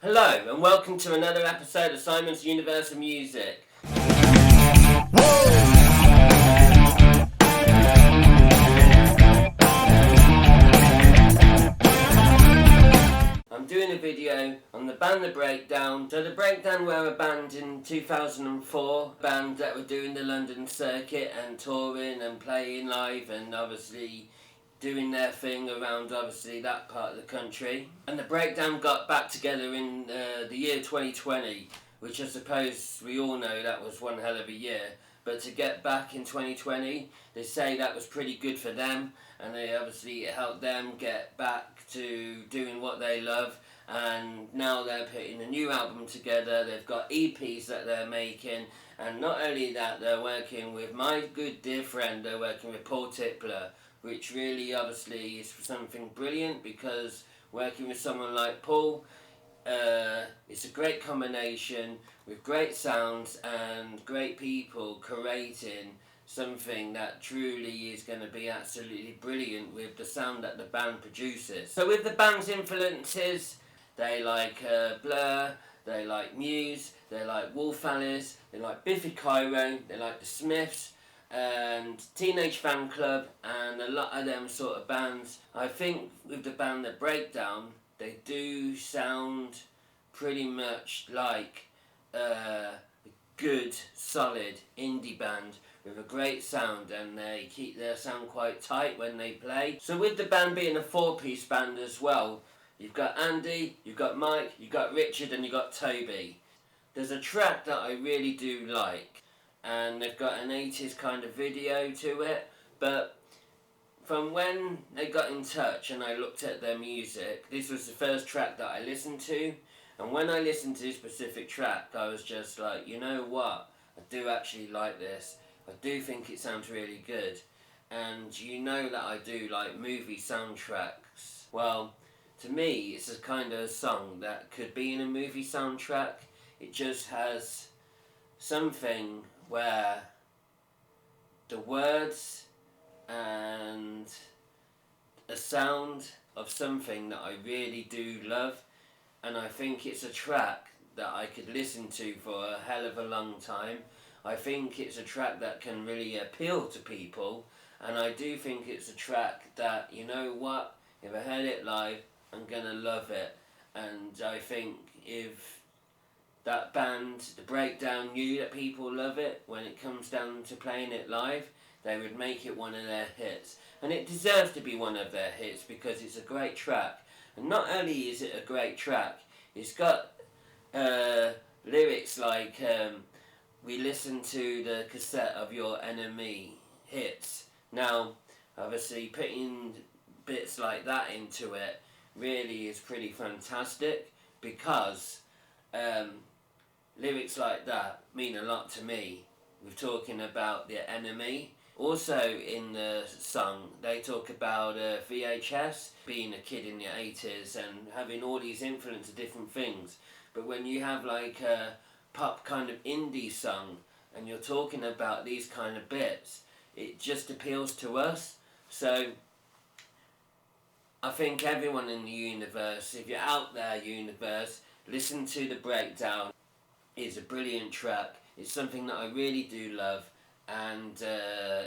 Hello and welcome to another episode of Simon's Universe of Music. I'm doing a video on the band The Breakdown. So The Breakdown were a band in 2004, a band that were doing the London circuit and touring and playing live and obviously doing their thing around obviously that part of the country. And The Breakdown got back together in the year 2020, which I suppose we all know that was one hell of a year. But to get back in 2020, they say that was pretty good for them, and they obviously helped them get back to doing what they love. And now they're putting a new album together. They've got EPs that they're making, and not only that, they're working with my good dear friend. They're working with Paul Tippler, which really obviously is something brilliant, because working with someone like Paul, it's a great combination with great sounds and great people creating something that truly is going to be absolutely brilliant with the sound that the band produces. So with the band's influences, they like Blur, they like Muse, they like Wolf Alice, they like Biffy Clyro, they like the Smiths, and Teenage Fan Club, and a lot of them sort of bands. I think with the band The Breakdown, they do sound pretty much like a good, solid indie band with a great sound, and they keep their sound quite tight when they play. So with the band being a four-piece band as well, you've got Andy, you've got Mike, you've got Richard, and you've got Toby. There's a track that I really do like, and they've got an 80s kind of video to it, but from when they got in touch and I looked at their music, this was the first track that I listened to, and when I listened to this specific track, I was just like, you know what, I do actually like this, I do think it sounds really good, and you know that I do like movie soundtracks. Well, to me, it's a kind of song that could be in a movie soundtrack. It just has something where the words and a sound of something that I really do love, and I think it's a track that I could listen to for a hell of a long time. I think it's a track that can really appeal to people, and I do think it's a track that, you know what, if I heard it live, I'm gonna love it. And I think if that band, The Breakdown, knew that people love it, when it comes down to playing it live, they would make it one of their hits. And it deserves to be one of their hits because it's a great track. And not only is it a great track, it's got lyrics like, we listen to the cassette of your enemy hits. Now, obviously putting bits like that into it really is pretty fantastic, because lyrics like that mean a lot to me. We're talking about the enemy. Also in the song, they talk about VHS, being a kid in the 80s and having all these influence of different things. But when you have like a pop kind of indie song and you're talking about these kind of bits, it just appeals to us. So I think everyone in the universe, if you're out there universe, listen to The Breakdown. It's a brilliant track. It's something that I really do love, and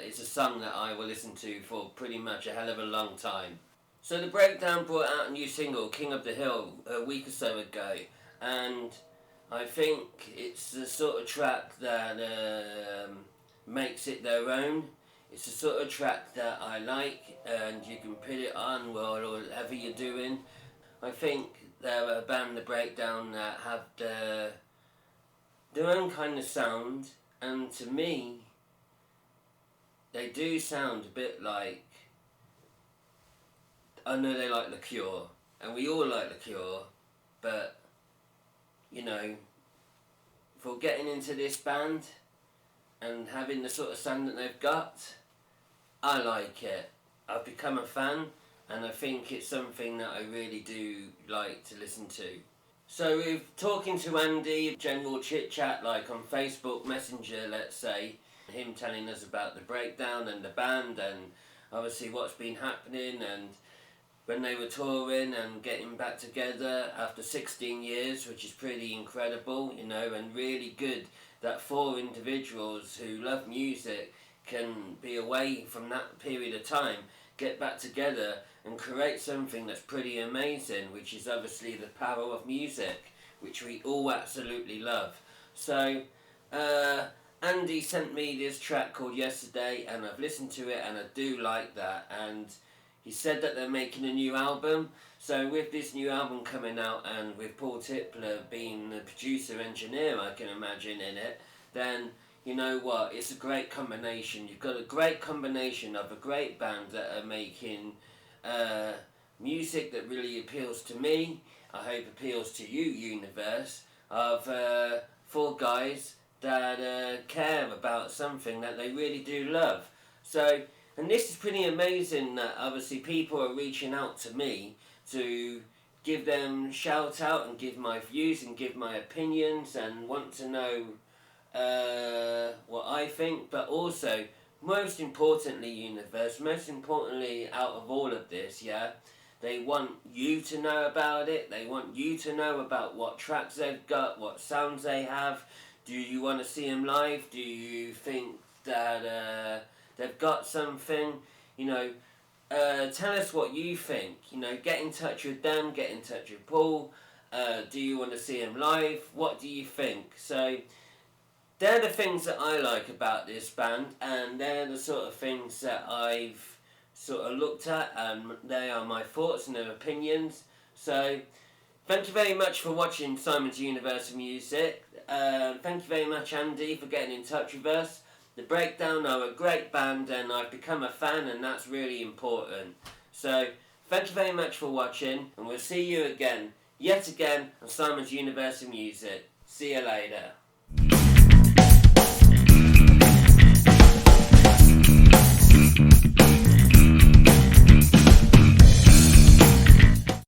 it's a song that I will listen to for pretty much a hell of a long time. So The Breakdown brought out a new single, King of the Hill, a week or so ago, and I think it's the sort of track that makes it their own. It's the sort of track that I like, and you can put it on whatever you're doing. I think they're a band, The Breakdown, that have their own kind of sound, and to me, they do sound a bit like, I know they like The Cure, and we all like The Cure, but, you know, for getting into this band and having the sort of sound that they've got, I like it. I've become a fan, and I think it's something that I really do like to listen to. So with talking to Andy, general chit chat like on Facebook Messenger, let's say, him telling us about The Breakdown and the band and obviously what's been happening, and when they were touring and getting back together after 16 years, which is pretty incredible, you know, and really good that 4 individuals who love music can be away from that period of time, get back together and create something that's pretty amazing, which is obviously the power of music, which we all absolutely love. So, Andy sent me this track called Yesterday, and I've listened to it and I do like that, and he said that they're making a new album. So with this new album coming out, and with Paul Tippler being the producer engineer, I can imagine, in it, then you know what, it's a great combination. You've got a great combination of a great band that are making music that really appeals to me, I hope appeals to you, Universe, of 4 guys that care about something that they really do love. So, and this is pretty amazing that obviously people are reaching out to me to give them shout out and give my views and give my opinions and want to know what I think, but also, most importantly, Universe, most importantly out of all of this, yeah, they want you to know about it, they want you to know about what tracks they've got, what sounds they have. Do you want to see them live? Do you think that they've got something? You know, tell us what you think. You know, get in touch with them, get in touch with Paul. Do you want to see him live? What do you think? So, they're the things that I like about this band, and they're the sort of things that I've sort of looked at, and they are my thoughts and their opinions. So, thank you very much for watching Simon's Universe of Music. Thank you very much, Andy, for getting in touch with us. The Breakdown are a great band, and I've become a fan, and that's really important. So, thank you very much for watching, and we'll see you again, yet again, on Simon's Universe of Music. See you later.